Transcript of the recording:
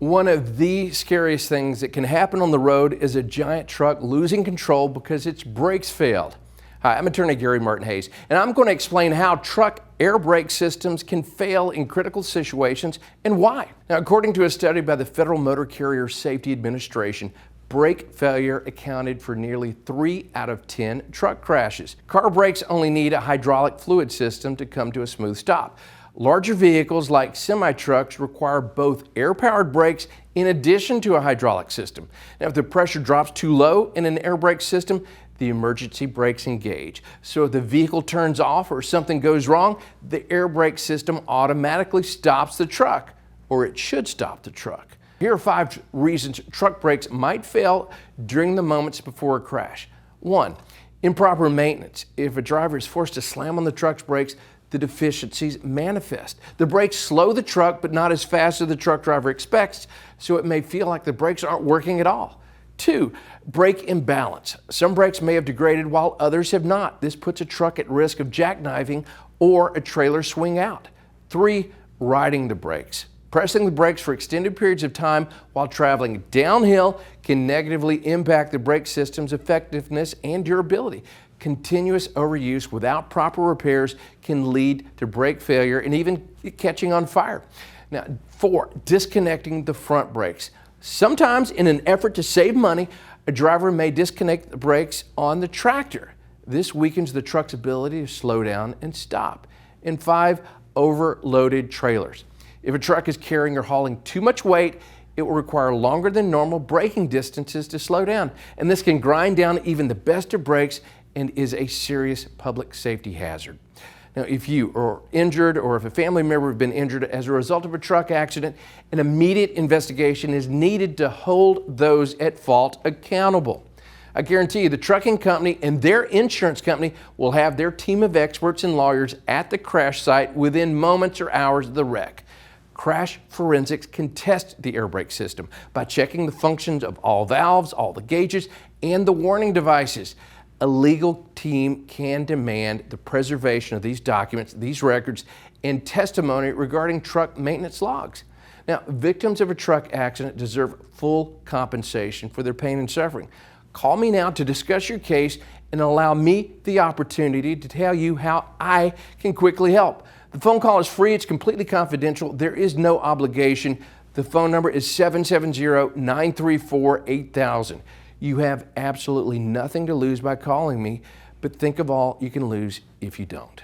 One of the scariest things that can happen on the road is a giant truck losing control because its brakes failed. Hi, I'm attorney Gary Martin Hayes, and I'm going to explain how truck air brake systems can fail in critical situations and why. Now, according to a study by the Federal Motor Carrier Safety Administration, brake failure accounted for nearly 3 out of 10 truck crashes. Car brakes only need a hydraulic fluid system to come to a smooth stop. Larger vehicles like semi-trucks require both air-powered brakes in addition to a hydraulic system. Now, if the pressure drops too low in an air brake system, the emergency brakes engage. So if the vehicle turns off or something goes wrong, the air brake system automatically stops the truck, or it should stop the truck. Here are 5 reasons truck brakes might fail during the moments before a crash. 1. Improper maintenance. If a driver is forced to slam on the truck's brakes, the deficiencies manifest. The brakes slow the truck, but not as fast as the truck driver expects, so it may feel like the brakes aren't working at all. 2. Brake imbalance. Some brakes may have degraded while others have not. This puts a truck at risk of jackknifing or a trailer swing out. 3. Riding the brakes. Pressing the brakes for extended periods of time while traveling downhill can negatively impact the brake system's effectiveness and durability. Continuous overuse without proper repairs can lead to brake failure and even catching on fire. Now, 4. Disconnecting the front brakes. Sometimes, in an effort to save money, a driver may disconnect the brakes on the tractor. This weakens the truck's ability to slow down and stop. And 5. Overloaded trailers. If a truck is carrying or hauling too much weight, it will require longer than normal braking distances to slow down. And this can grind down even the best of brakes and is a serious public safety hazard. Now, if you are injured or if a family member has been injured as a result of a truck accident, an immediate investigation is needed to hold those at fault accountable. I guarantee you the trucking company and their insurance company will have their team of experts and lawyers at the crash site within moments or hours of the wreck. Crash forensics can test the air brake system by checking the functions of all valves, all the gauges, and the warning devices. A legal team can demand the preservation of these documents, these records, and testimony regarding truck maintenance logs. Now, victims of a truck accident deserve full compensation for their pain and suffering. Call me now to discuss your case and allow me the opportunity to tell you how I can quickly help. The phone call is free. It's completely confidential. There is no obligation. The phone number is 770-934-8000. You have absolutely nothing to lose by calling me, but think of all you can lose if you don't.